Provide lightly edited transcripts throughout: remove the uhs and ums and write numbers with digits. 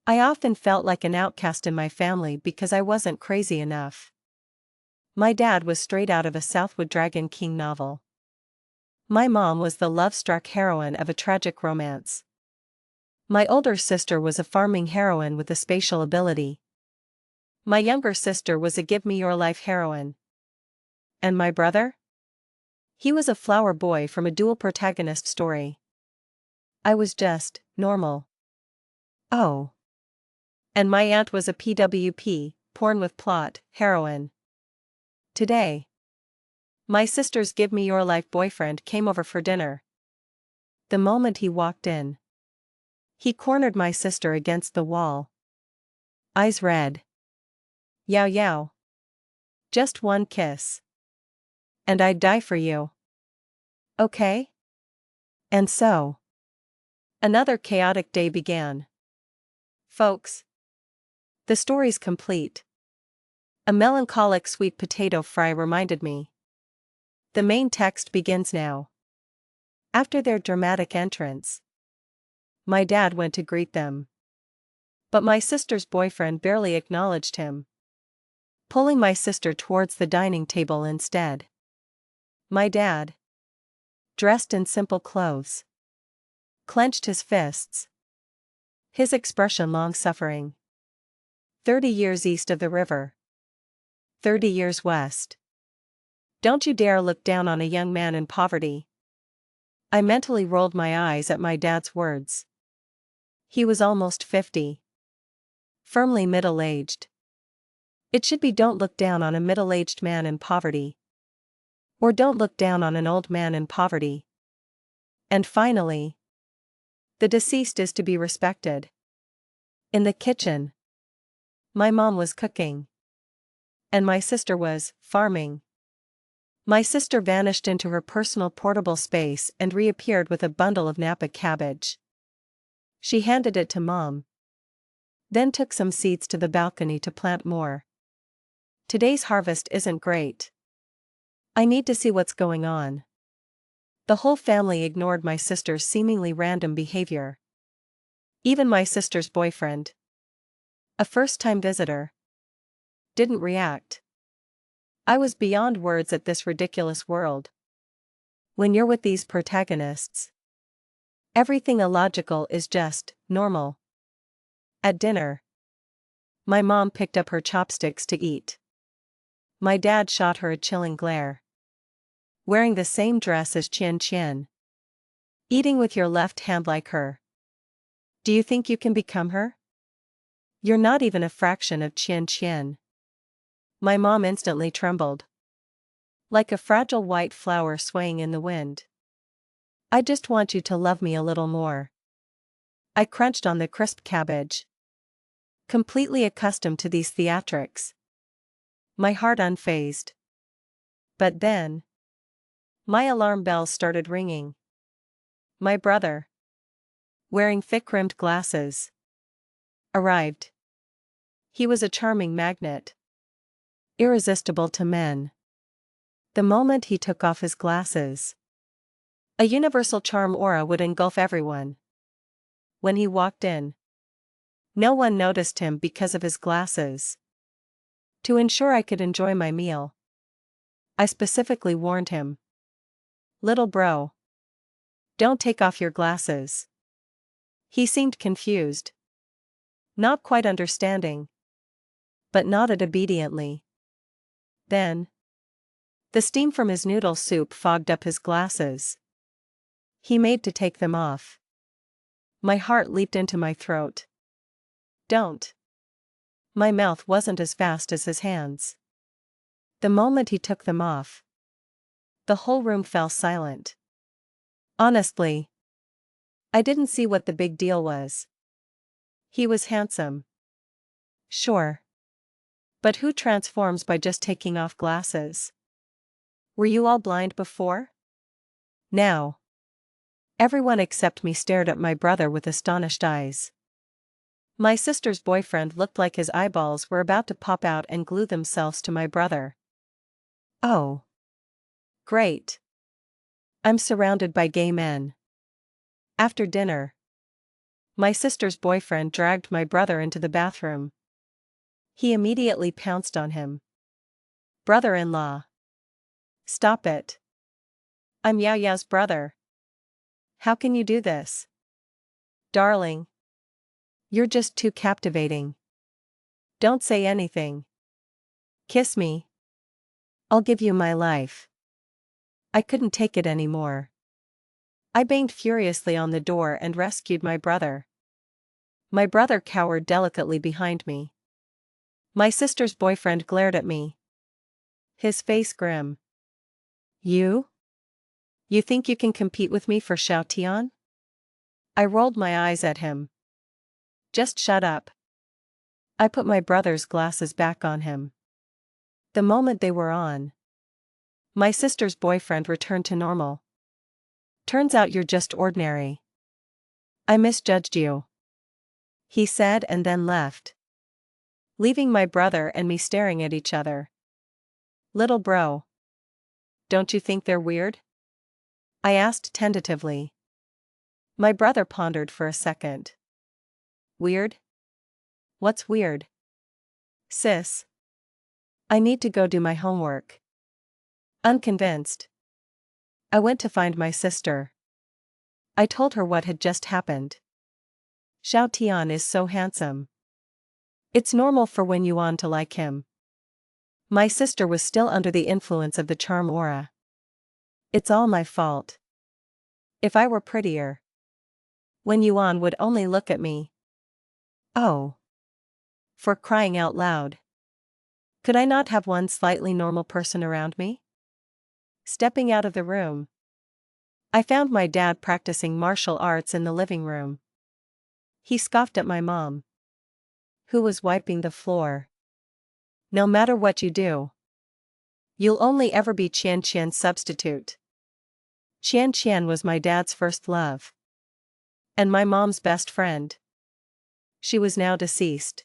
I often felt like an outcast in my family because I wasn't crazy enough. My dad was straight out of a Southwood Dragon King novel. My mom was the love-struck heroine of a tragic romance. My older sister was a farming heroine with a spatial ability. My younger sister was a give-me-your-life heroine. And my brother? He was a flower boy from a dual-protagonist story. I was just normal. Oh. And my aunt was a PWP, porn with plot, heroine. Today, my sister's give-me-your-life boyfriend came over for dinner. The moment he walked in, he cornered my sister against the wall. Eyes red. Yow yow. Just one kiss. And I'd die for you. Okay? And so, another chaotic day began. Folks, the story's complete. A melancholic sweet potato fry reminded me. The main text begins now. After their dramatic entrance, my dad went to greet them. But my sister's boyfriend barely acknowledged him, pulling my sister towards the dining table instead. My dad, dressed in simple clothes, clenched his fists, his expression long-suffering. 30 years east of the river. 30 years west. Don't you dare look down on a young man in poverty. I mentally rolled my eyes at my dad's words. He was almost 50. Firmly middle-aged. It should be don't look down on a middle-aged man in poverty. Or don't look down on an old man in poverty. And finally, the deceased is to be respected. In the kitchen, my mom was cooking. And my sister was farming. My sister vanished into her personal portable space and reappeared with a bundle of Napa cabbage. She handed it to Mom. Then took some seeds to the balcony to plant more. Today's harvest isn't great. I need to see what's going on. The whole family ignored my sister's seemingly random behavior. Even my sister's boyfriend, a first-time visitor, didn't react. I was beyond words at this ridiculous world. When you're with these protagonists, everything illogical is just normal. At dinner, my mom picked up her chopsticks to eat. My dad shot her a chilling glare. Wearing the same dress as Chin Chin. Eating with your left hand like her. Do you think you can become her? You're not even a fraction of Chin Chin. My mom instantly trembled. Like a fragile white flower swaying in the wind. I just want you to love me a little more. I crunched on the crisp cabbage. Completely accustomed to these theatrics. My heart unfazed. But then, my alarm bells started ringing. My brother, wearing thick-rimmed glasses, arrived. He was a charming magnet. Irresistible to men. The moment he took off his glasses, a universal charm aura would engulf everyone. When he walked in, no one noticed him because of his glasses. To ensure I could enjoy my meal, I specifically warned him. Little bro, don't take off your glasses. He seemed confused. Not quite understanding. But nodded obediently. Then, the steam from his noodle soup fogged up his glasses. He made to take them off. My heart leaped into my throat. Don't. My mouth wasn't as fast as his hands. The moment he took them off, the whole room fell silent. Honestly, I didn't see what the big deal was. He was handsome. Sure. But who transforms by just taking off glasses? Were you all blind before? Now. Everyone except me stared at my brother with astonished eyes. My sister's boyfriend looked like his eyeballs were about to pop out and glue themselves to my brother. Oh. Great. I'm surrounded by gay men. After dinner, My sister's boyfriend dragged my brother into the bathroom. He immediately pounced on him. Brother-in-law. Stop it. I'm Yao Yao's brother. How can you do this? Darling. You're just too captivating. Don't say anything. Kiss me. I'll give you my life. I couldn't take it anymore. I banged furiously on the door and rescued my brother. My brother cowered delicately behind me. My sister's boyfriend glared at me. His face grim. You? You think you can compete with me for Xiao Tian? I rolled my eyes at him. Just shut up. I put my brother's glasses back on him. The moment they were on, my sister's boyfriend returned to normal. Turns out you're just ordinary. I misjudged you, he said and then left, leaving my brother and me staring at each other. Little bro. Don't you think they're weird? I asked tentatively. My brother pondered for a second. Weird? What's weird? Sis. I need to go do my homework. Unconvinced, I went to find my sister. I told her what had just happened. Xiao Tian is so handsome. It's normal for Wen Yuan to like him. My sister was still under the influence of the charm aura. It's all my fault. If I were prettier, Wen Yuan would only look at me. Oh. For crying out loud. Could I not have one slightly normal person around me? Stepping out of the room, I found my dad practicing martial arts in the living room. He scoffed at my mom, who was wiping the floor. No matter what you do, you'll only ever be Qian Qian's substitute. Qian Qian was my dad's first love. And my mom's best friend. She was now deceased.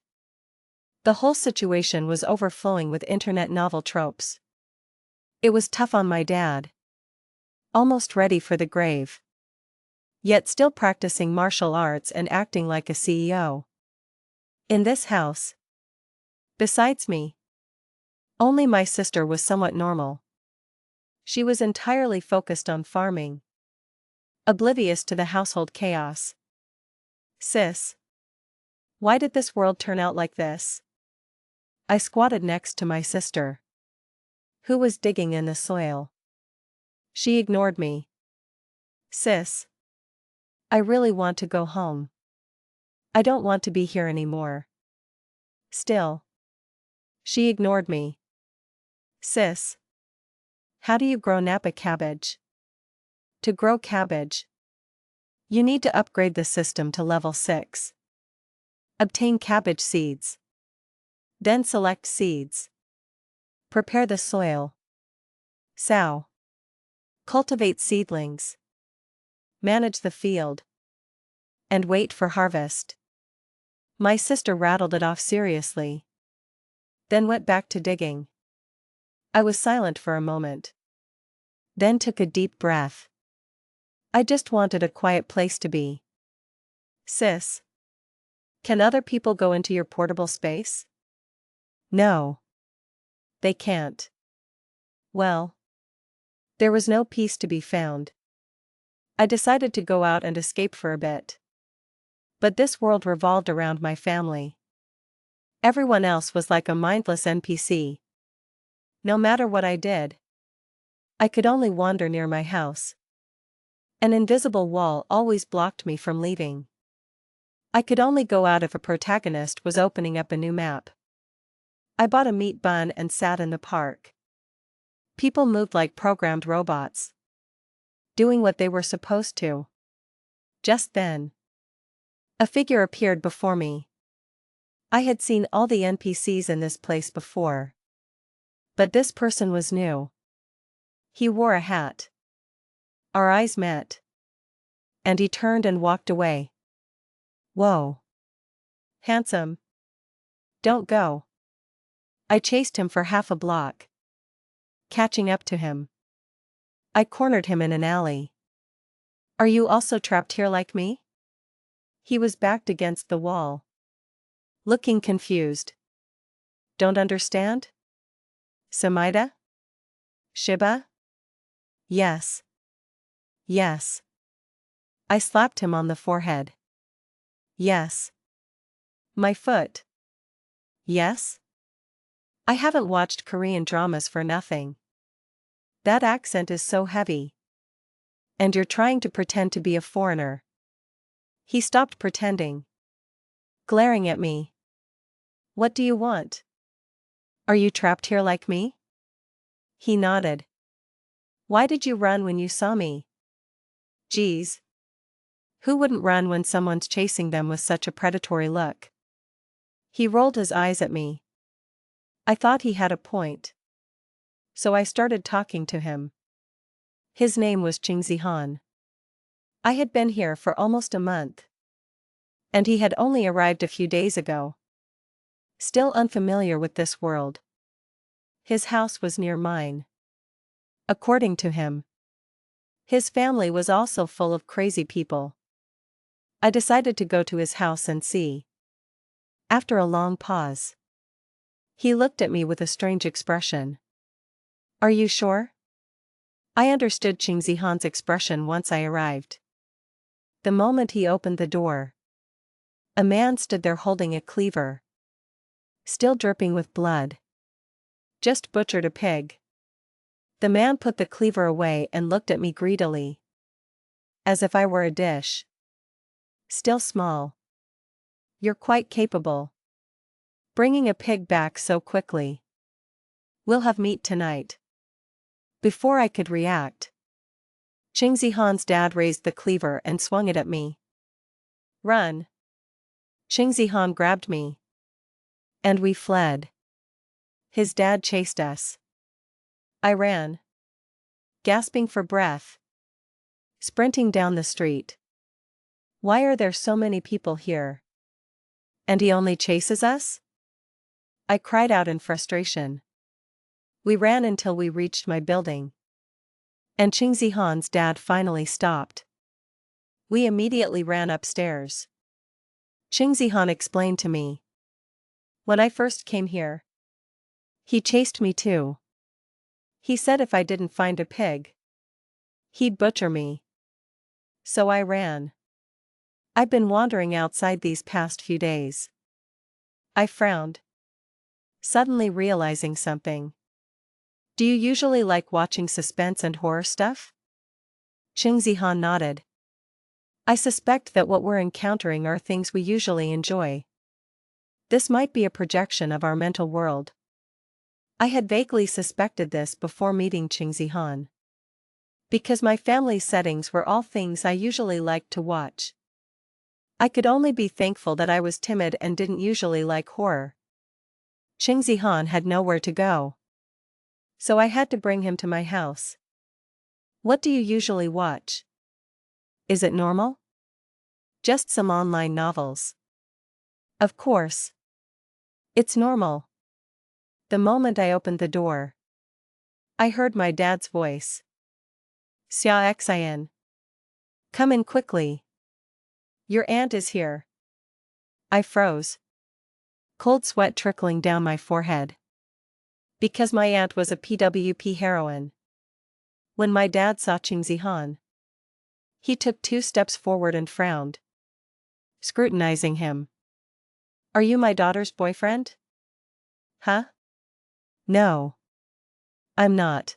The whole situation was overflowing with internet novel tropes. It was tough on my dad. Almost ready for the grave. Yet still practicing martial arts and acting like a CEO. In this house, besides me, only my sister was somewhat normal. She was entirely focused on farming, oblivious to the household chaos. Sis. Why did this world turn out like this? I squatted next to my sister, who was digging in the soil. She ignored me. Sis. I really want to go home. I don't want to be here anymore. Still. She ignored me. Sis. How do you grow Napa cabbage? To grow cabbage, you need to upgrade the system to level 6. Obtain cabbage seeds. Then select seeds. Prepare the soil. Sow. Cultivate seedlings. Manage the field. And wait for harvest. My sister rattled it off seriously. Then went back to digging. I was silent for a moment. Then took a deep breath. I just wanted a quiet place to be. Sis. Can other people go into your portable space? No. They can't. Well. There was no peace to be found. I decided to go out and escape for a bit. But this world revolved around my family. Everyone else was like a mindless NPC. No matter what I did, I could only wander near my house. An invisible wall always blocked me from leaving. I could only go out if a protagonist was opening up a new map. I bought a meat bun and sat in the park. People moved like programmed robots, doing what they were supposed to. Just then, a figure appeared before me. I had seen all the NPCs in this place before. But this person was new. He wore a hat. Our eyes met. And he turned and walked away. Whoa. Handsome. Don't go. I chased him for half a block. Catching up to him, I cornered him in an alley. Are you also trapped here like me? He was backed against the wall, looking confused. Don't understand? Samida? Shiba? Yes. Yes. I slapped him on the forehead. Yes. My foot. Yes? I haven't watched Korean dramas for nothing. That accent is so heavy. And you're trying to pretend to be a foreigner. He stopped pretending, glaring at me. What do you want? Are you trapped here like me? He nodded. Why did you run when you saw me? Geez. Who wouldn't run when someone's chasing them with such a predatory look? He rolled his eyes at me. I thought he had a point. So I started talking to him. His name was Han. I had been here for almost a month. And he had only arrived a few days ago. Still unfamiliar with this world. His house was near mine. According to him, his family was also full of crazy people. I decided to go to his house and see. After a long pause, he looked at me with a strange expression. Are you sure? I understood Han's expression once I arrived. The moment he opened the door, a man stood there holding a cleaver. Still dripping with blood. Just butchered a pig. The man put the cleaver away and looked at me greedily. As if I were a dish. Still small. You're quite capable. Bringing a pig back so quickly. We'll have meat tonight. Before I could react, Han's dad raised the cleaver and swung it at me. Run. Han grabbed me. And we fled. His dad chased us. I ran. Gasping for breath. Sprinting down the street. Why are there so many people here? And he only chases us? I cried out in frustration. We ran until we reached my building. And Han's dad finally stopped. We immediately ran upstairs. Han explained to me. When I first came here, he chased me too. He said if I didn't find a pig, he'd butcher me. So I ran. I've been wandering outside these past few days. I frowned. Suddenly realizing something. Do you usually like watching suspense and horror stuff? Han nodded. I suspect that what we're encountering are things we usually enjoy. This might be a projection of our mental world. I had vaguely suspected this before meeting Han. Because my family's settings were all things I usually liked to watch. I could only be thankful that I was timid and didn't usually like horror. Han had nowhere to go. So I had to bring him to my house. What do you usually watch? Is it normal? Just some online novels. Of course. It's normal. The moment I opened the door, I heard my dad's voice. Xia Xin. Come in quickly. Your aunt is here. I froze. Cold sweat trickling down my forehead. Because my aunt was a PWP heroine. When my dad saw Han, he took 2 steps forward and frowned. Scrutinizing him. Are you my daughter's boyfriend? Huh? No. I'm not.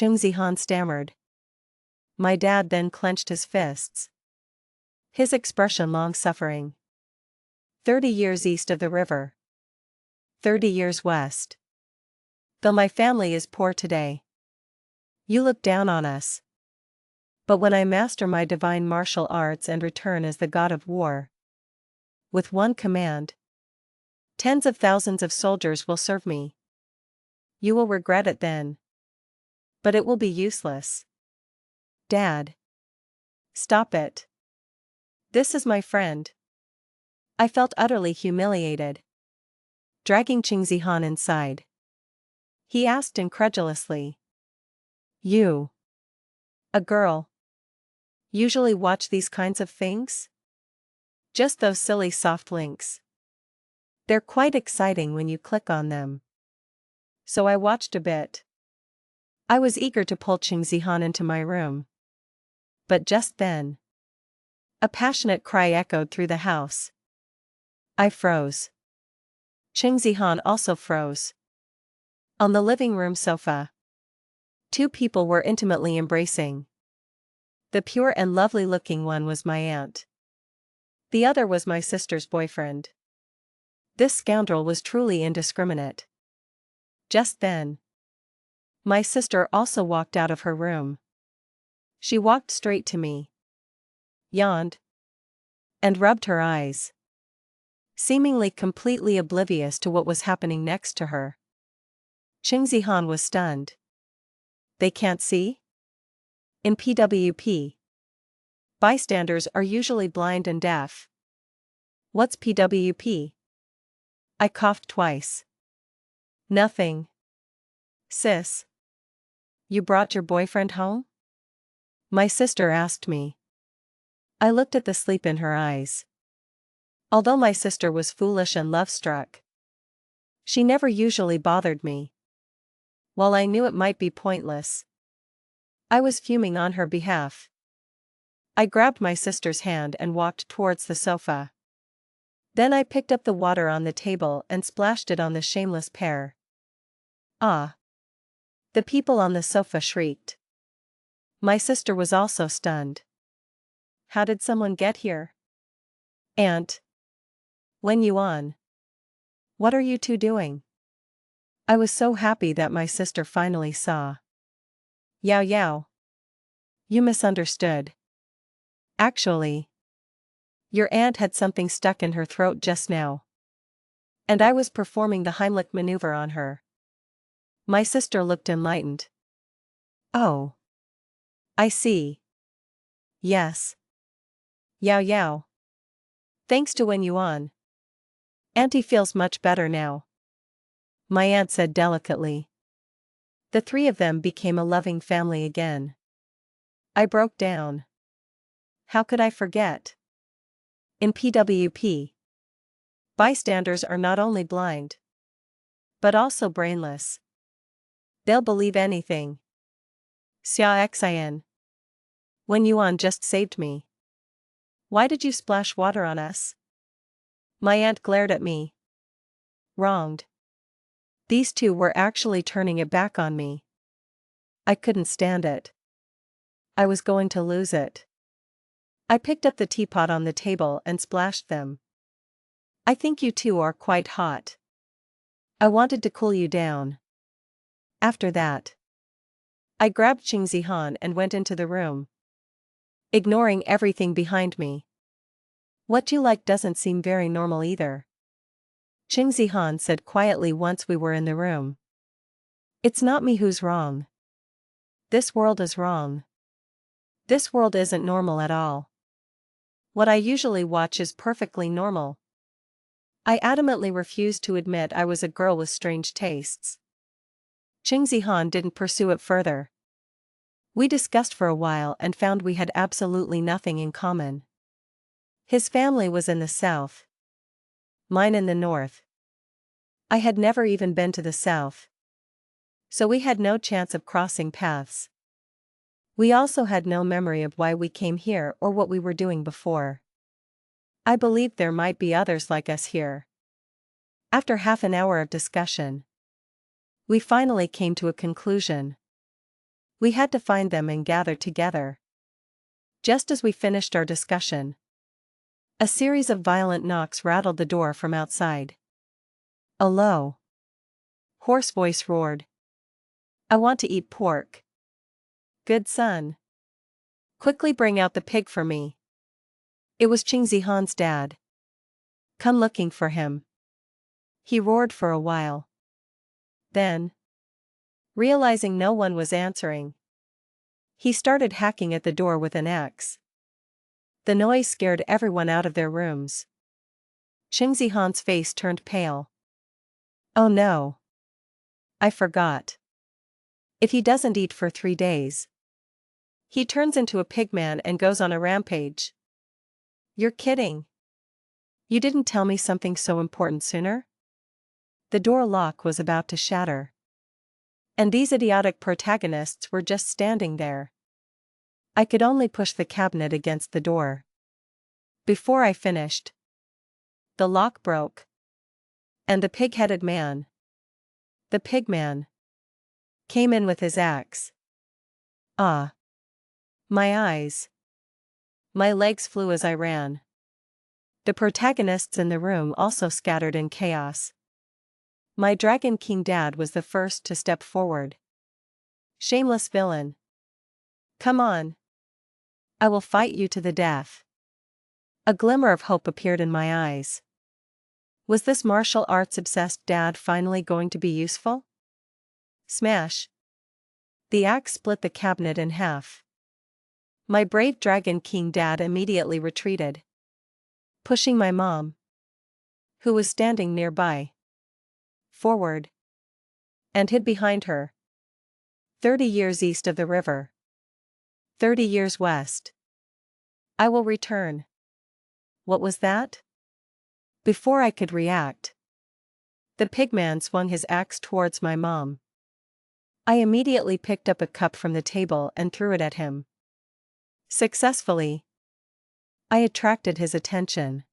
Han stammered. My dad then clenched his fists. His expression long-suffering. 30 years east of the river. 30 years west. Though my family is poor today. You look down on us. But when I master my divine martial arts and return as the god of war. With one command. Tens of thousands of soldiers will serve me. You will regret it then. But it will be useless. Dad. Stop it. This is my friend. I felt utterly humiliated. Dragging Han inside. He asked incredulously. You. A girl. Usually watch these kinds of things? Just those silly soft links. They're quite exciting when you click on them. So I watched a bit. I was eager to pull Ching Zihan into my room. But just then, a passionate cry echoed through the house. I froze. Ching Zihan also froze. On the living room sofa, two people were intimately embracing. The pure and lovely-looking one was my aunt. The other was my sister's boyfriend. This scoundrel was truly indiscriminate. Just then, my sister also walked out of her room. She walked straight to me, yawned, and rubbed her eyes, seemingly completely oblivious to what was happening next to her. Ching Zihan was stunned. They can't see? In PWP, bystanders are usually blind and deaf. What's PWP? I coughed twice. Nothing. Sis. You brought your boyfriend home? My sister asked me. I looked at the sleep in her eyes. Although my sister was foolish and love-struck, she never usually bothered me. While I knew it might be pointless, I was fuming on her behalf. I grabbed my sister's hand and walked towards the sofa. Then I picked up the water on the table and splashed it on the shameless pair. Ah! The people on the sofa shrieked. My sister was also stunned. How did someone get here? Aunt. Wen Yuan. What are you two doing? I was so happy that my sister finally saw. Yao Yao. You misunderstood. Actually, your aunt had something stuck in her throat just now. And I was performing the Heimlich maneuver on her. My sister looked enlightened. Oh. I see. Yes. Yao Yao. Thanks to Wen Yuan. Auntie feels much better now. My aunt said delicately. The three of them became a loving family again. I broke down. How could I forget? In PWP, bystanders are not only blind, but also brainless. They'll believe anything. Xia Xin. Wen Yuan just saved me. Why did you splash water on us? My aunt glared at me. Wronged. These two were actually turning it back on me. I couldn't stand it. I was going to lose it. I picked up the teapot on the table and splashed them. I think you two are quite hot. I wanted to cool you down. After that, I grabbed Ching Zihan and went into the room, ignoring everything behind me. What you like doesn't seem very normal either, Ching Zihan said quietly once we were in the room. It's not me who's wrong. This world is wrong. This world isn't normal at all. What I usually watch is perfectly normal. I adamantly refused to admit I was a girl with strange tastes. Ching Zihan didn't pursue it further. We discussed for a while and found we had absolutely nothing in common. His family was in the south, mine in the north. I had never even been to the south, so we had no chance of crossing paths. We also had no memory of why we came here or what we were doing before. I believed there might be others like us here. After half an hour of discussion, we finally came to a conclusion. We had to find them and gather together. Just as we finished our discussion, a series of violent knocks rattled the door from outside. A low, hoarse voice roared. I want to eat pork. Good son. Quickly bring out the pig for me. It was Ching Zihan's dad. Come looking for him. He roared for a while. Then, realizing no one was answering, he started hacking at the door with an axe. The noise scared everyone out of their rooms. Ching Zihan's face turned pale. Oh no. I forgot. If he doesn't eat for 3 days, he turns into a pigman and goes on a rampage. You're kidding. You didn't tell me something so important sooner? The door lock was about to shatter. And these idiotic protagonists were just standing there. I could only push the cabinet against the door. Before I finished, the lock broke. And the pig-headed man, the pigman, came in with his axe. Ah! My eyes. My legs flew as I ran. The protagonists in the room also scattered in chaos. My Dragon King dad was the first to step forward. Shameless villain. Come on. I will fight you to the death. A glimmer of hope appeared in my eyes. Was this martial arts-obsessed dad finally going to be useful? Smash. The axe split the cabinet in half. My brave Dragon King dad immediately retreated, pushing my mom, who was standing nearby, forward, and hid behind her. 30 years east of the river. 30 years west. I will return. What was that? Before I could react, the pigman swung his axe towards my mom. I immediately picked up a cup from the table and threw it at him. Successfully, I attracted his attention.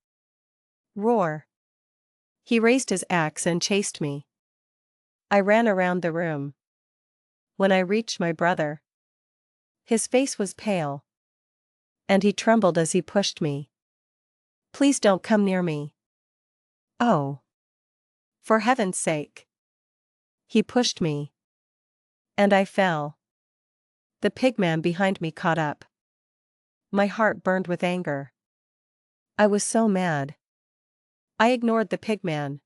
Roar. He raised his axe and chased me. I ran around the room. When I reached my brother, his face was pale, and he trembled as he pushed me. Please don't come near me. Oh. For heaven's sake. He pushed me. And I fell. The pigman behind me caught up. My heart burned with anger. I was so mad. I ignored the pigman,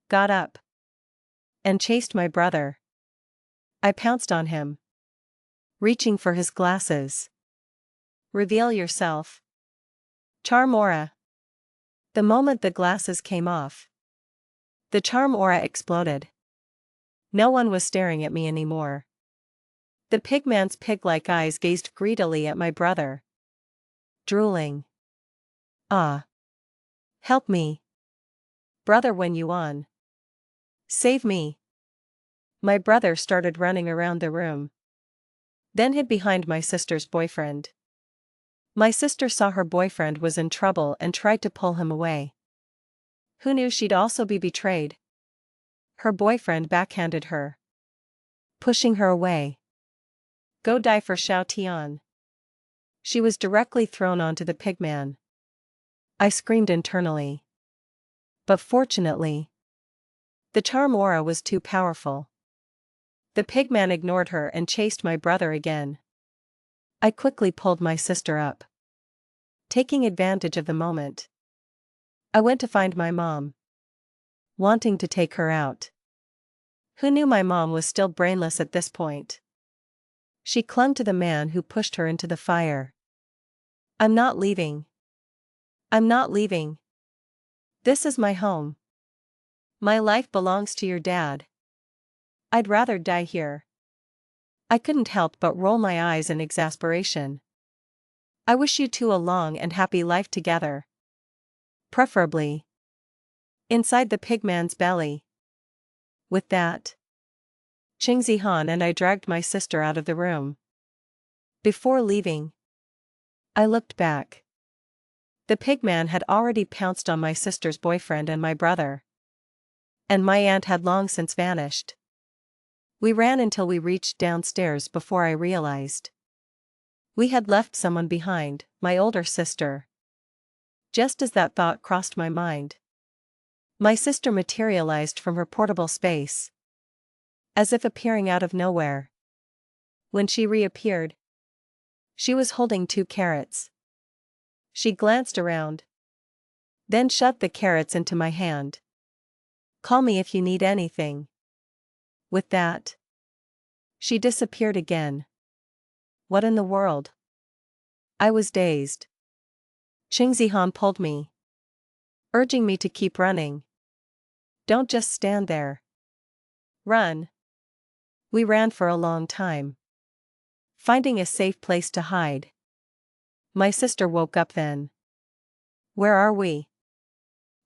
got up, and chased my brother. I pounced on him, reaching for his glasses. Reveal yourself. Charm aura. The moment the glasses came off, the charm aura exploded. No one was staring at me anymore. The pigman's pig-like eyes gazed greedily at my brother, drooling. Ah. Help me. Brother, when you on. Save me. My brother started running around the room, then hid behind my sister's boyfriend. My sister saw her boyfriend was in trouble and tried to pull him away. Who knew she'd also be betrayed? Her boyfriend backhanded her, pushing her away. Go die for Xiao Tian. She was directly thrown onto the pigman. I screamed internally. But fortunately, the charm aura was too powerful. The pigman ignored her and chased my brother again. I quickly pulled my sister up. Taking advantage of the moment, I went to find my mom, wanting to take her out. Who knew my mom was still brainless at this point? She clung to the man who pushed her into the fire. I'm not leaving. I'm not leaving. This is my home. My life belongs to your dad. I'd rather die here. I couldn't help but roll my eyes in exasperation. I wish you two a long and happy life together. Preferably inside the pigman's belly. With that, Qing Zihan and I dragged my sister out of the room. Before leaving, I looked back. The pigman had already pounced on my sister's boyfriend and my brother. And my aunt had long since vanished. We ran until we reached downstairs before I realized we had left someone behind, my older sister. Just as that thought crossed my mind, my sister materialized from her portable space, as if appearing out of nowhere. When she reappeared, she was holding 2 carrots. She glanced around, then shoved the carrots into my hand. Call me if you need anything. With that, she disappeared again. What in the world? I was dazed. Qing Zihan pulled me, urging me to keep running. Don't just stand there. Run. We ran for a long time, finding a safe place to hide. My sister woke up then. Where are we?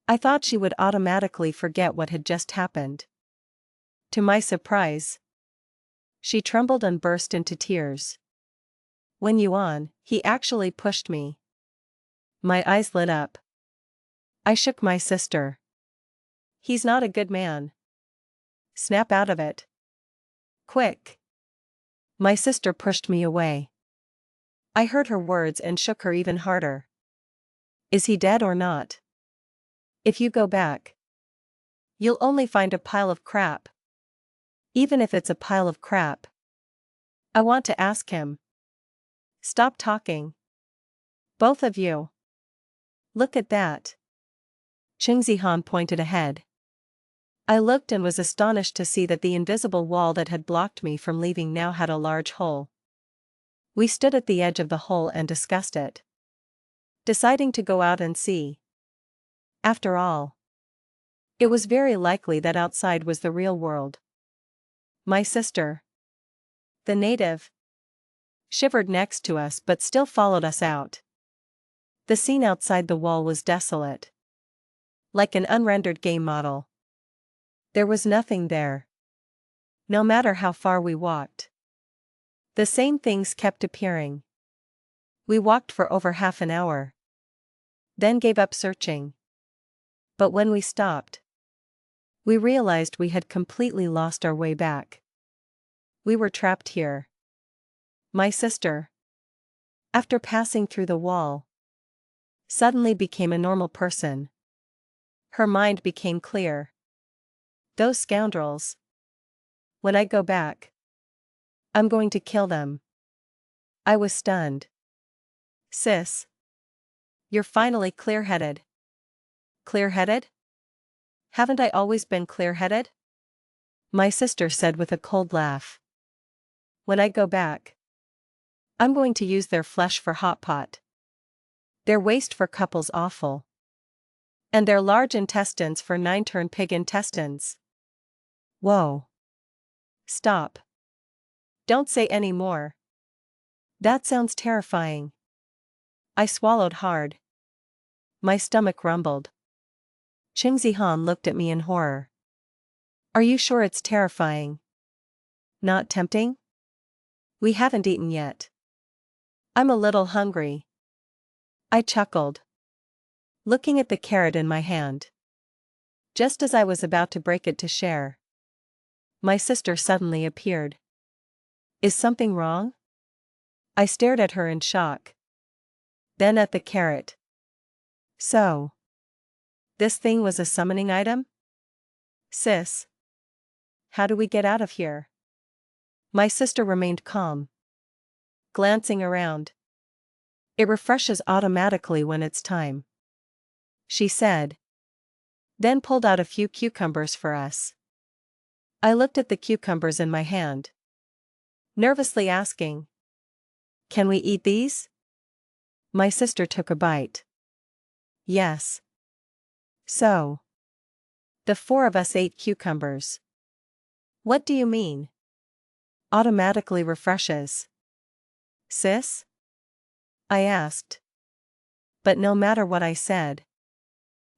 I thought she would automatically forget what had just happened. To my surprise, she trembled and burst into tears. When Yuan, he actually pushed me. My eyes lit up. I shook my sister. He's not a good man. Snap out of it. Quick. My sister pushed me away. I heard her words and shook her even harder. Is he dead or not? If you go back, you'll only find a pile of crap. Even if it's a pile of crap, I want to ask him. Stop talking. Both of you. Look at that. Qingzihan pointed ahead. I looked and was astonished to see that the invisible wall that had blocked me from leaving now had a large hole. We stood at the edge of the hole and discussed it, deciding to go out and see. After all, it was very likely that outside was the real world. My sister, the native, shivered next to us but still followed us out. The scene outside the wall was desolate. Like an unrendered game model. There was nothing there. No matter how far we walked, the same things kept appearing. We walked for over half an hour. Then gave up searching. But when we stopped, we realized we had completely lost our way back. We were trapped here. My sister, after passing through the wall, suddenly became a normal person. Her mind became clear. Those scoundrels. When I go back, I'm going to kill them. I was stunned. Sis. You're finally clear-headed. Clear-headed? Haven't I always been clear-headed? My sister said with a cold laugh. When I go back, I'm going to use their flesh for hot pot. Their waste for couples offal. And their large intestines for 9-turn pig intestines. Whoa. Stop. Don't say any more. That sounds terrifying. I swallowed hard. My stomach rumbled. Qingzihan looked at me in horror. Are you sure it's terrifying? Not tempting? We haven't eaten yet. I'm a little hungry. I chuckled, looking at the carrot in my hand. Just as I was about to break it to share, my sister suddenly appeared. Is something wrong? I stared at her in shock. Then at the carrot. So, this thing was a summoning item? Sis. How do we get out of here? My sister remained calm, glancing around. It refreshes automatically when it's time, she said. Then pulled out a few cucumbers for us. I looked at the cucumbers in my hand, nervously asking, can we eat these? My sister took a bite. Yes. So, the 4 of us ate cucumbers. What do you mean? Automatically refreshes. Sis? I asked. But no matter what I said,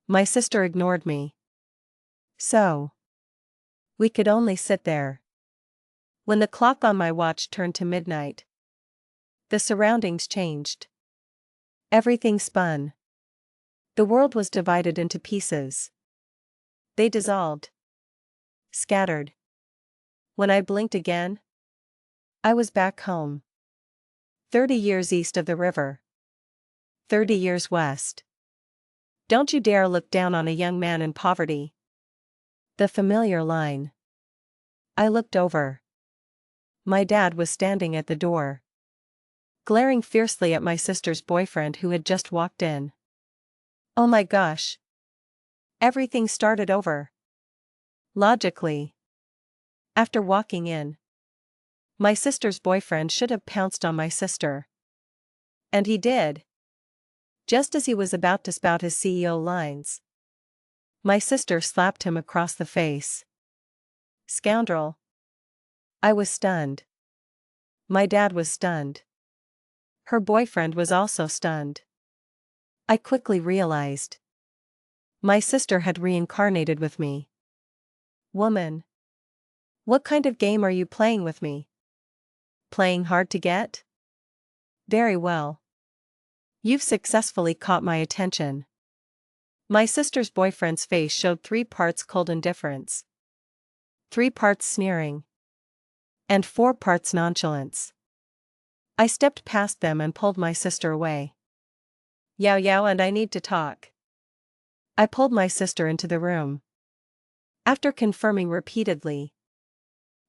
my sister ignored me. So, we could only sit there. When the clock on my watch turned to midnight, the surroundings changed. Everything spun. The world was divided into pieces. They dissolved. Scattered. When I blinked again, I was back home. 30 years east of the river. 30 years west. Don't you dare look down on a young man in poverty. The familiar line. I looked over. My dad was standing at the door, glaring fiercely at my sister's boyfriend who had just walked in. Oh my gosh. Everything started over. Logically. After walking in, my sister's boyfriend should have pounced on my sister. And he did. Just as he was about to spout his CEO lines, my sister slapped him across the face. Scoundrel. I was stunned. My dad was stunned. Her boyfriend was also stunned. I quickly realized. My sister had reincarnated with me. Woman. What kind of game are you playing with me? Playing hard to get? Very well. You've successfully caught my attention. My sister's boyfriend's face showed 3 parts cold indifference, 3 parts sneering, and 4 parts nonchalance. I stepped past them and pulled my sister away. Yao Yao and I need to talk. I pulled my sister into the room. After confirming repeatedly,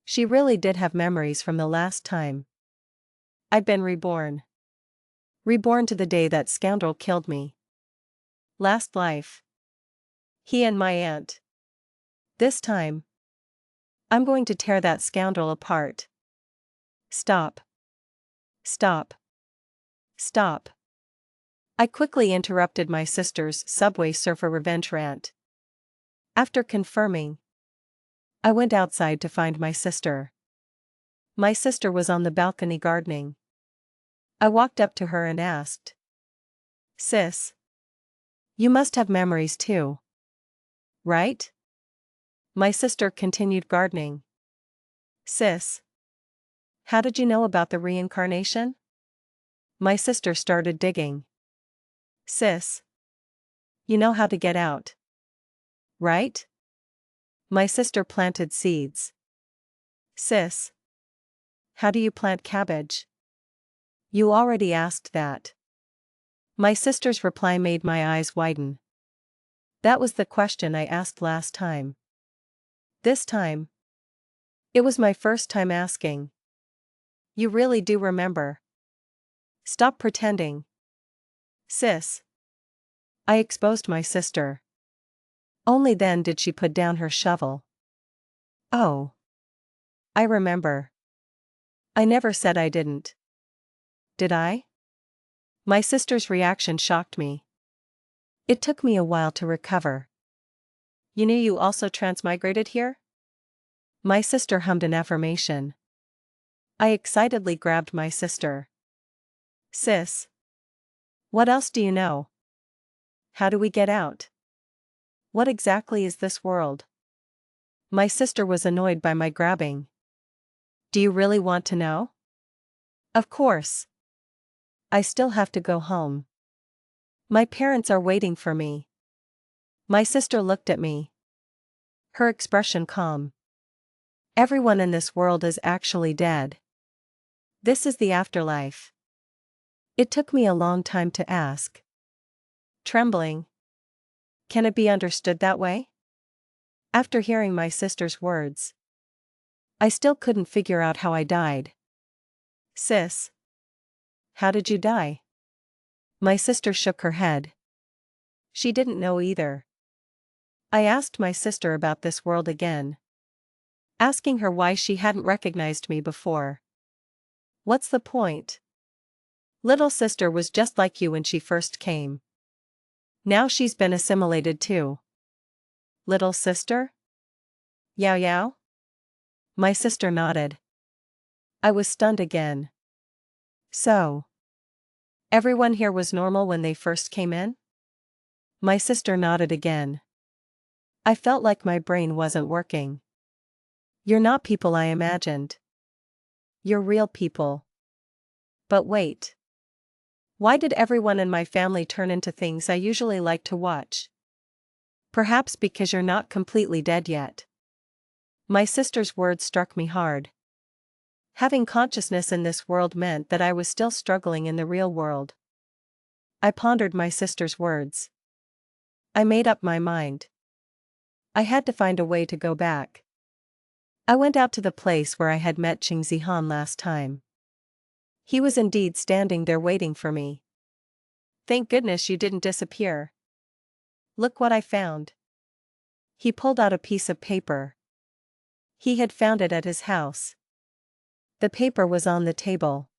she really did have memories from the last time. I'd been reborn. Reborn to the day that scoundrel killed me. Last life. He and my aunt. This time, I'm going to tear that scoundrel apart. Stop. Stop. Stop. I quickly interrupted my sister's Subway Surfer revenge rant. After confirming, I went outside to find my sister. My sister was on the balcony gardening. I walked up to her and asked, "Sis, you must have memories too, right?" My sister continued gardening. "Sis, how did you know about the reincarnation?" My sister started digging. "Sis, you know how to get out, right?" My sister planted seeds. "Sis, how do you plant cabbage?" You already asked that. My sister's reply made my eyes widen. That was the question I asked last time. This time, it was my first time asking. You really do remember. Stop pretending. Sis. I exposed my sister. Only then did she put down her shovel. Oh. I remember. I never said I didn't. Did I? My sister's reaction shocked me. It took me a while to recover. You knew you also transmigrated here? My sister hummed an affirmation. I excitedly grabbed my sister. Sis. What else do you know? How do we get out? What exactly is this world? My sister was annoyed by my grabbing. Do you really want to know? Of course. I still have to go home. My parents are waiting for me. My sister looked at me. Her expression calm. Everyone in this world is actually dead. This is the afterlife. It took me a long time to ask. Trembling. Can it be understood that way? After hearing my sister's words, I still couldn't figure out how I died. Sis. How did you die? My sister shook her head. She didn't know either. I asked my sister about this world again, asking her why she hadn't recognized me before. What's the point? Little sister was just like you when she first came. Now she's been assimilated too. Little sister? Yao Yao? My sister nodded. I was stunned again. So, everyone here was normal when they first came in? My sister nodded again. I felt like my brain wasn't working. You're not people I imagined. You're real people. But wait. Why did everyone in my family turn into things I usually like to watch? Perhaps because you're not completely dead yet. My sister's words struck me hard. Having consciousness in this world meant that I was still struggling in the real world. I pondered my sister's words. I made up my mind. I had to find a way to go back. I went out to the place where I had met Qing Zihan last time. He was indeed standing there waiting for me. Thank goodness you didn't disappear. Look what I found. He pulled out a piece of paper. He had found it at his house. The paper was on the table.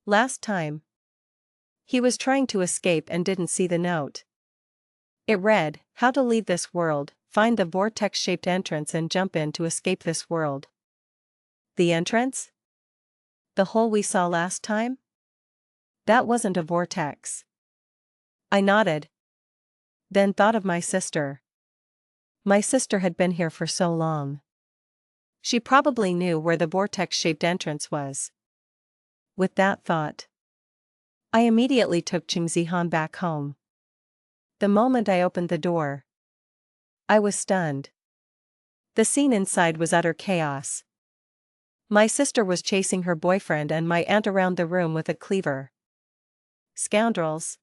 Last time, he was trying to escape and didn't see the note. It read, "How to leave this world, find the vortex-shaped entrance and jump in to escape this world." The entrance? The hole we saw last time? That wasn't a vortex. I nodded. Then thought of my sister. My sister had been here for so long. She probably knew where the vortex-shaped entrance was. With that thought, I immediately took Qingzihan back home. The moment I opened the door, I was stunned. The scene inside was utter chaos. My sister was chasing her boyfriend and my aunt around the room with a cleaver. Scoundrels!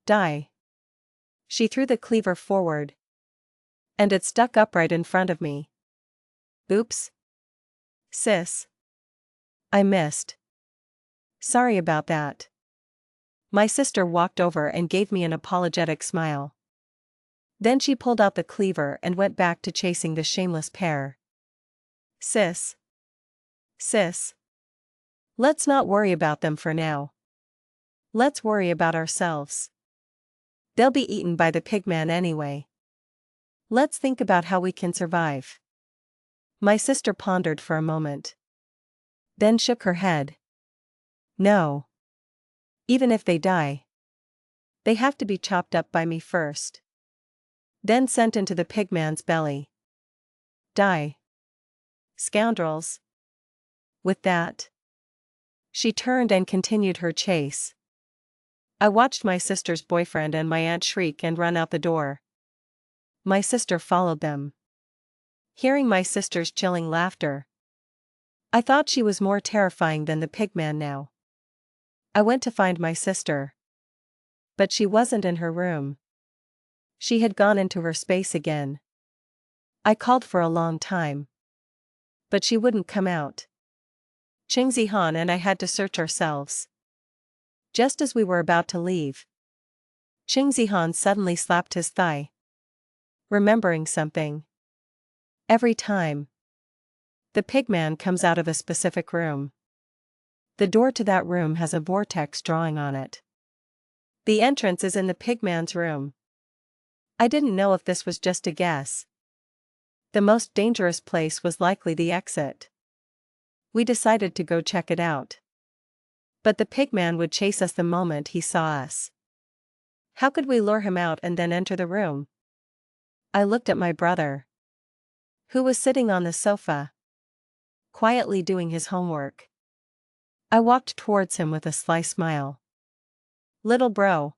Die! She threw the cleaver forward, and it stuck upright in front of me. Oops. Sis. I missed. Sorry about that. My sister walked over and gave me an apologetic smile. Then she pulled out the cleaver and went back to chasing the shameless pair. Sis. Sis. Let's not worry about them for now. Let's worry about ourselves. They'll be eaten by the pigman anyway. Let's think about how we can survive. My sister pondered for a moment. Then shook her head. No. Even if they die, they have to be chopped up by me first. Then sent into the pigman's belly. Die. Scoundrels. With that, she turned and continued her chase. I watched my sister's boyfriend and my aunt shriek and run out the door. My sister followed them. Hearing my sister's chilling laughter, I thought she was more terrifying than the pigman now. I went to find my sister, but she wasn't in her room. She had gone into her space again. I called for a long time, but she wouldn't come out. Qingzihan and I had to search ourselves. Just as we were about to leave, Qingzihan suddenly slapped his thigh, remembering something. Every time the pigman comes out of a specific room, the door to that room has a vortex drawing on it. The entrance is in the pigman's room. I didn't know if this was just a guess. The most dangerous place was likely the exit. We decided to go check it out. But the pigman would chase us the moment he saw us. How could we lure him out and then enter the room? I looked at my brother, who was sitting on the sofa, quietly doing his homework. I walked towards him with a sly smile. Little bro.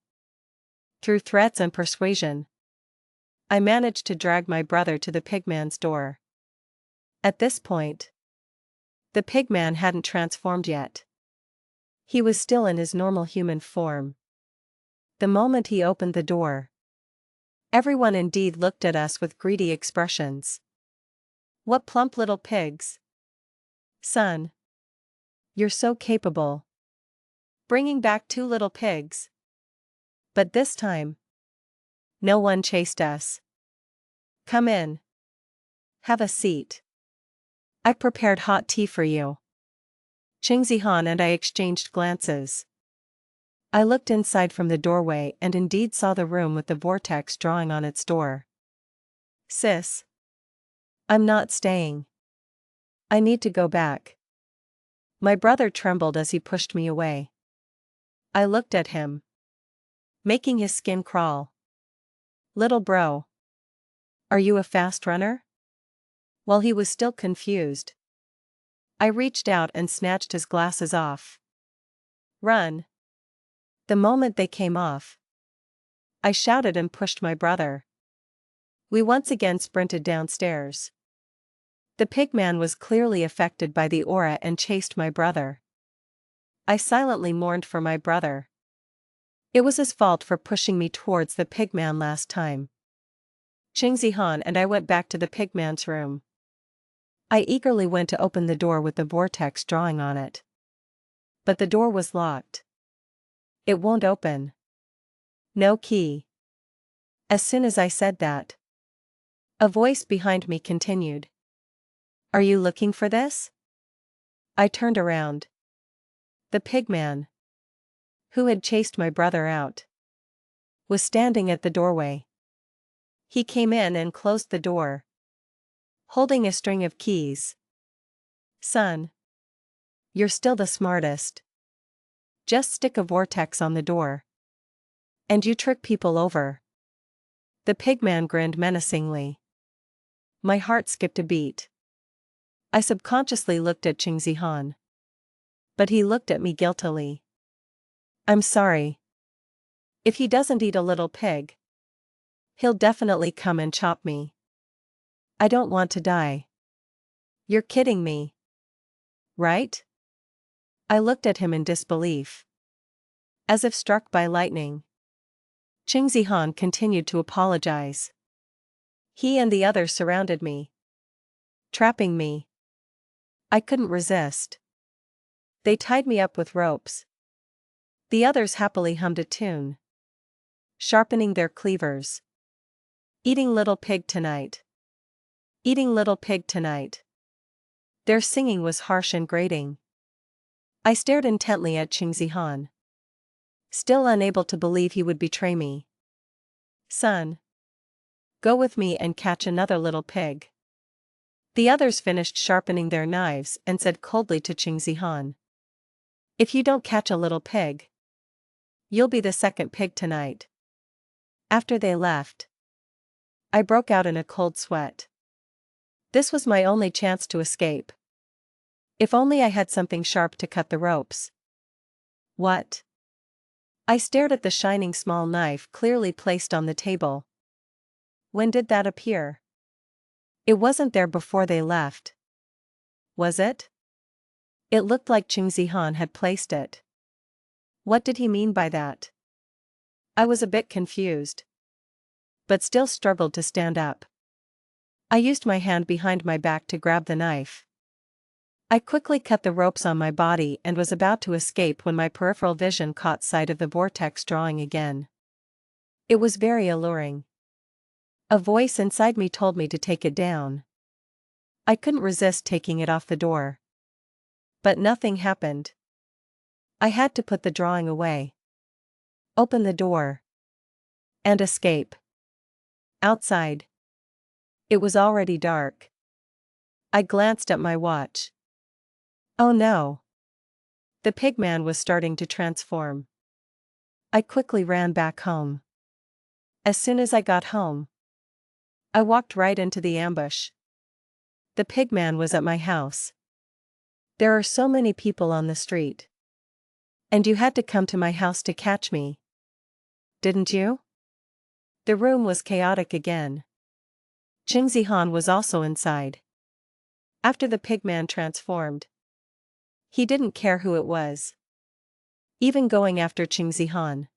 Through threats and persuasion, I managed to drag my brother to the pigman's door. At this point, the pigman hadn't transformed yet. He was still in his normal human form. The moment he opened the door, everyone indeed looked at us with greedy expressions. What plump little pigs. Son. You're so capable. Bringing back 2 little pigs. But this time, no one chased us. Come in. Have a seat. I prepared hot tea for you. Qingzihan and I exchanged glances. I looked inside from the doorway and indeed saw the room with the vortex drawing on its door. Sis. I'm not staying. I need to go back. My brother trembled as he pushed me away. I looked at him, making his skin crawl. Little bro. Are you a fast runner? While he was still confused, I reached out and snatched his glasses off. Run. The moment they came off, I shouted and pushed my brother. We once again sprinted downstairs. The pigman was clearly affected by the aura and chased my brother. I silently mourned for my brother. It was his fault for pushing me towards the pigman last time. Qingzihan and I went back to the pigman's room. I eagerly went to open the door with the vortex drawing on it. But the door was locked. It won't open. No key. As soon as I said that, a voice behind me continued. Are you looking for this? I turned around. The pigman, who had chased my brother out, was standing at the doorway. He came in and closed the door, holding a string of keys. Son. You're still the smartest. Just stick a vortex on the door, and you trick people over. The pigman grinned menacingly. My heart skipped a beat. I subconsciously looked at Qing Zihan. But he looked at me guiltily. I'm sorry. If he doesn't eat a little pig, he'll definitely come and chop me. I don't want to die. You're kidding me. Right? I looked at him in disbelief. As if struck by lightning. Qing Zihan continued to apologize. He and the others surrounded me, trapping me. I couldn't resist. They tied me up with ropes. The others happily hummed a tune, sharpening their cleavers. Eating little pig tonight. Eating little pig tonight. Their singing was harsh and grating. I stared intently at Qing Zihan, still unable to believe he would betray me. Son, go with me and catch another little pig. The others finished sharpening their knives and said coldly to Qing Zihan, if you don't catch a little pig, you'll be the second pig tonight. After they left, I broke out in a cold sweat. This was my only chance to escape. If only I had something sharp to cut the ropes. What? I stared at the shining small knife clearly placed on the table. When did that appear? It wasn't there before they left. Was it? It looked like Qing Zihan had placed it. What did he mean by that? I was a bit confused, but still struggled to stand up. I used my hand behind my back to grab the knife. I quickly cut the ropes on my body and was about to escape when my peripheral vision caught sight of the vortex drawing again. It was very alluring. A voice inside me told me to take it down. I couldn't resist taking it off the door. But nothing happened. I had to put the drawing away, open the door, and escape. Outside, it was already dark. I glanced at my watch. Oh no! The pigman was starting to transform. I quickly ran back home. As soon as I got home, I walked right into the ambush. The pigman was at my house. There are so many people on the street. And you had to come to my house to catch me. Didn't you? The room was chaotic again. Qing Zihan was also inside. After the pigman transformed, he didn't care who it was. Even going after Qing Zihan.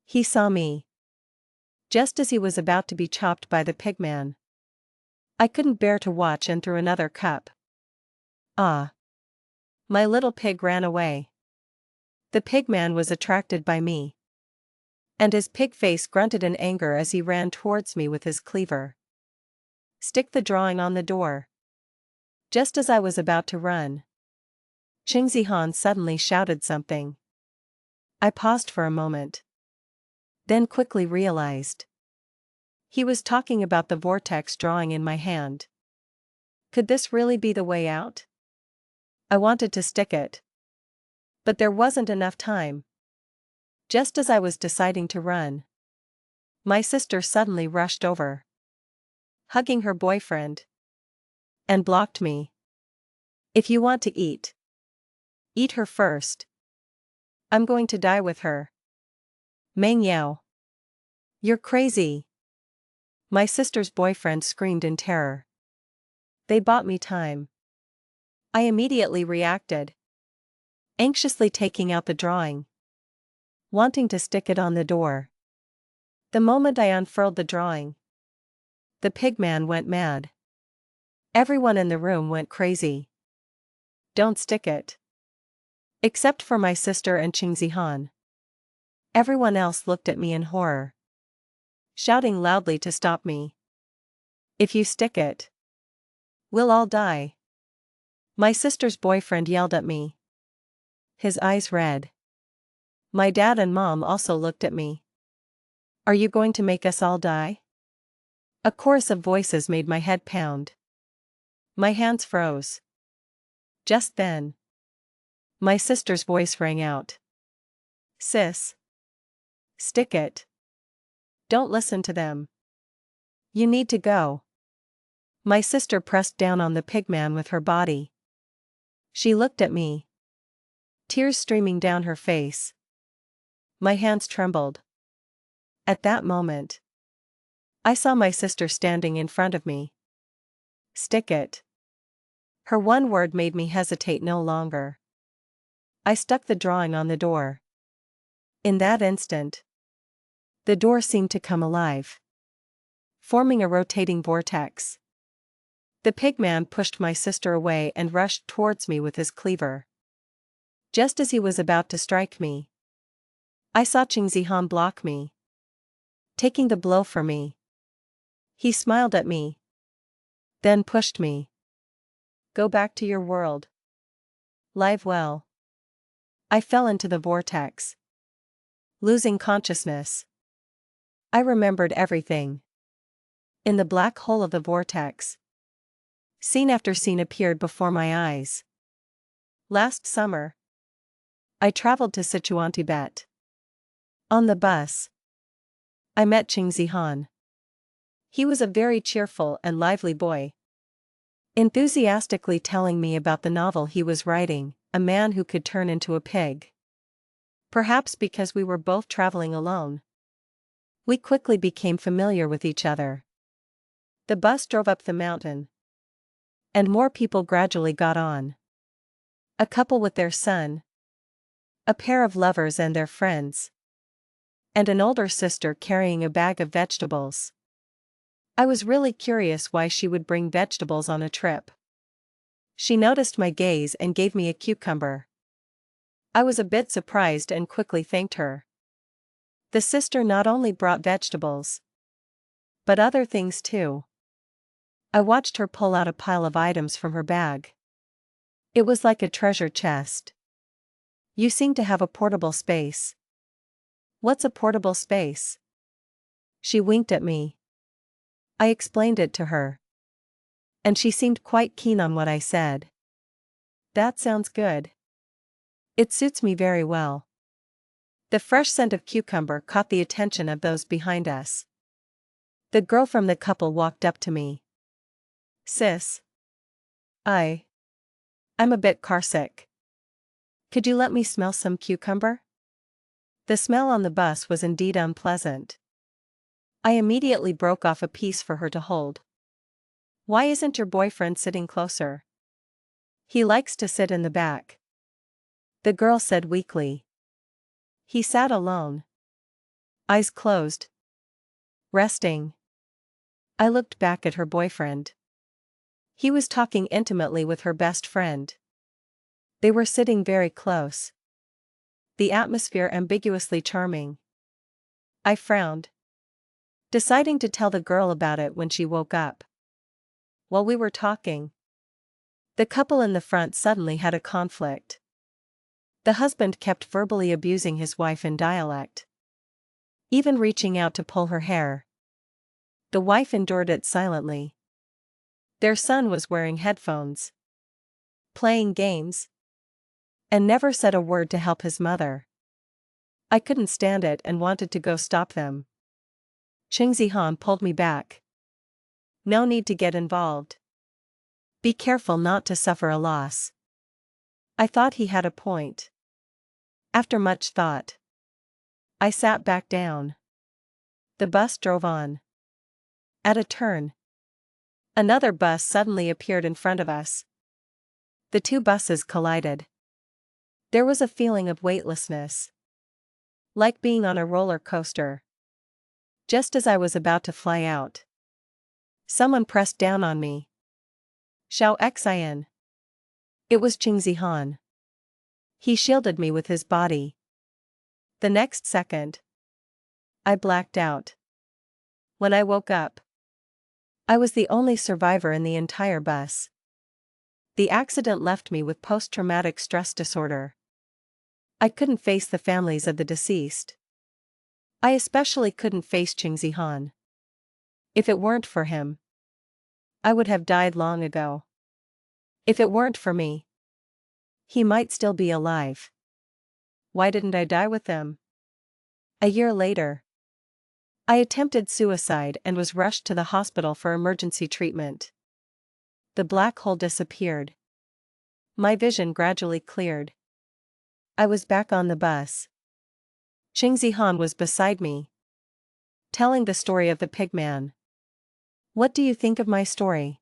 He saw me. Just as he was about to be chopped by the pigman. I couldn't bear to watch and threw another cup. Ah! My little pig ran away. The pigman was attracted by me. And his pig face grunted in anger as he ran towards me with his cleaver. Stick the drawing on the door. Just as I was about to run, Qing Zihan suddenly shouted something. I paused for a moment. Then quickly realized. He was talking about the vortex drawing in my hand. Could this really be the way out? I wanted to stick it. But there wasn't enough time. Just as I was deciding to run, my sister suddenly rushed over, hugging her boyfriend, and blocked me. If you want to eat her first. I'm going to die with her. Meng Yao. You're crazy. My sister's boyfriend screamed in terror. They bought me time. I immediately reacted, anxiously taking out the drawing, wanting to stick it on the door. The moment I unfurled the drawing, the pigman went mad. Everyone in the room went crazy. Don't stick it. Except for my sister and Qing Zihan. Everyone else looked at me in horror, shouting loudly to stop me. If you stick it, we'll all die. My sister's boyfriend yelled at me, his eyes red. My dad and mom also looked at me. Are you going to make us all die? A chorus of voices made my head pound. My hands froze. Just then, my sister's voice rang out. Sis. Stick it. Don't listen to them. You need to go. My sister pressed down on the pigman with her body. She looked at me, tears streaming down her face. My hands trembled. At that moment, I saw my sister standing in front of me. Stick it. Her one word made me hesitate no longer. I stuck the drawing on the door. In that instant, the door seemed to come alive, forming a rotating vortex. The pigman pushed my sister away and rushed towards me with his cleaver. Just as he was about to strike me, I saw Qingzihan block me, taking the blow for me. He smiled at me, then pushed me. Go back to your world. Live well. I fell into the vortex, losing consciousness. I remembered everything. In the black hole of the vortex, scene after scene appeared before my eyes. Last summer, I traveled to Sichuan, Tibet. On the bus, I met Qingzihan. He was a very cheerful and lively boy, enthusiastically telling me about the novel he was writing, A Man Who Could Turn Into a Pig. Perhaps because we were both traveling alone, we quickly became familiar with each other. The bus drove up the mountain, and more people gradually got on. A couple with their son, a pair of lovers and their friends, and an older sister carrying a bag of vegetables. I was really curious why she would bring vegetables on a trip. She noticed my gaze and gave me a cucumber. I was a bit surprised and quickly thanked her. The sister not only brought vegetables, but other things too. I watched her pull out a pile of items from her bag. It was like a treasure chest. You seem to have a portable space. What's a portable space? She winked at me. I explained it to her, and she seemed quite keen on what I said. That sounds good. It suits me very well. The fresh scent of cucumber caught the attention of those behind us. The girl from the couple walked up to me. Sis. I'm a bit carsick. Could you let me smell some cucumber? The smell on the bus was indeed unpleasant. I immediately broke off a piece for her to hold. Why isn't your boyfriend sitting closer? He likes to sit in the back, the girl said weakly. He sat alone, eyes closed, resting. I looked back at her boyfriend. He was talking intimately with her best friend. They were sitting very close, the atmosphere ambiguously charming. I frowned, deciding to tell the girl about it when she woke up. While we were talking, the couple in the front suddenly had a conflict. The husband kept verbally abusing his wife in dialect, even reaching out to pull her hair. The wife endured it silently. Their son was wearing headphones, playing games, and never said a word to help his mother. I couldn't stand it and wanted to go stop them. Qingzihan pulled me back. No need to get involved. Be careful not to suffer a loss. I thought he had a point. After much thought, I sat back down. The bus drove on. At a turn, another bus suddenly appeared in front of us. The two buses collided. There was a feeling of weightlessness, like being on a roller coaster. Just as I was about to fly out, someone pressed down on me. Xiao Xian. It was Qingzihan. He shielded me with his body. The next second, I blacked out. When I woke up, I was the only survivor in the entire bus. The accident left me with post-traumatic stress disorder. I couldn't face the families of the deceased. I especially couldn't face Qingzihan. If it weren't for him, I would have died long ago. If it weren't for me, he might still be alive. Why didn't I die with them? A year later, I attempted suicide and was rushed to the hospital for emergency treatment. The black hole disappeared. My vision gradually cleared. I was back on the bus. Qingzihan was beside me, telling the story of the pigman. What do you think of my story?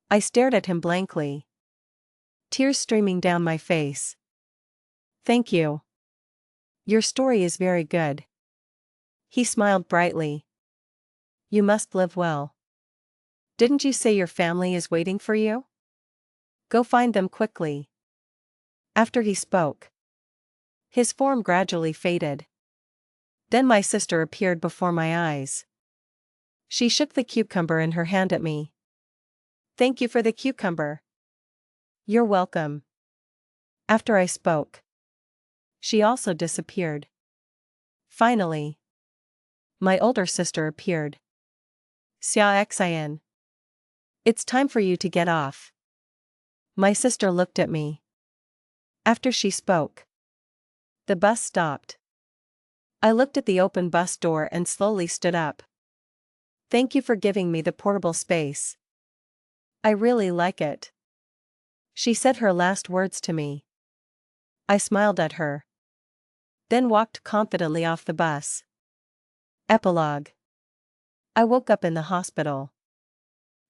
I stared at him blankly, tears streaming down my face. Thank you. Your story is very good. He smiled brightly. You must live well. Didn't you say your family is waiting for you? Go find them quickly. After he spoke, his form gradually faded. Then my sister appeared before my eyes. She shook the cucumber in her hand at me. Thank you for the cucumber. You're welcome. After I spoke, she also disappeared. Finally, my older sister appeared. Xia Xian. It's time for you to get off. My sister looked at me. After she spoke, the bus stopped. I looked at the open bus door and slowly stood up. Thank you for giving me the portable space. I really like it. She said her last words to me. I smiled at her, then walked confidently off the bus. Epilogue. I woke up in the hospital.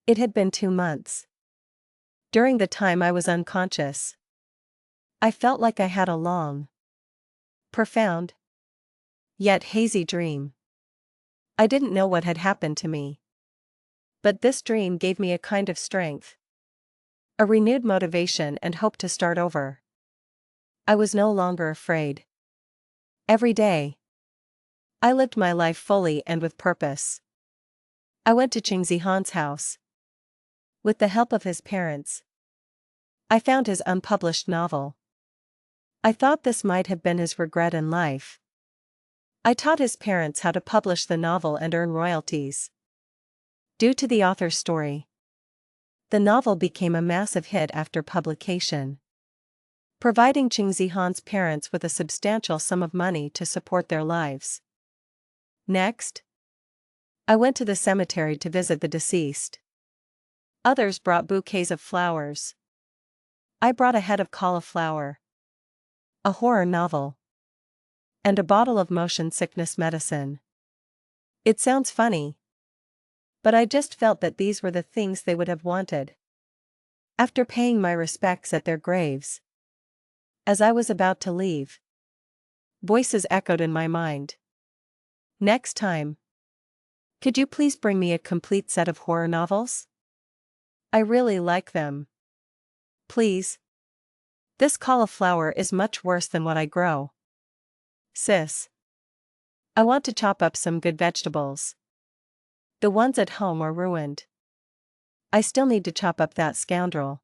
It had been 2 months. During the time I was unconscious, I felt like I had a long, profound, yet hazy dream. I didn't know what had happened to me. But this dream gave me a kind of strength, a renewed motivation and hope to start over. I was no longer afraid. Every day, I lived my life fully and with purpose. I went to Qingzihan's house. With the help of his parents, I found his unpublished novel. I thought this might have been his regret in life. I taught his parents how to publish the novel and earn royalties. Due to the author's story, the novel became a massive hit after publication, providing Qingzihan's parents with a substantial sum of money to support their lives. Next, I went to the cemetery to visit the deceased. Others brought bouquets of flowers. I brought a head of cauliflower, a horror novel, and a bottle of motion sickness medicine. It sounds funny, but I just felt that these were the things they would have wanted. After paying my respects at their graves, as I was about to leave, voices echoed in my mind. Next time, could you please bring me a complete set of horror novels? I really like them. Please. This cauliflower is much worse than what I grow. Sis. I want to chop up some good vegetables. The ones at home are ruined. I still need to chop up that scoundrel.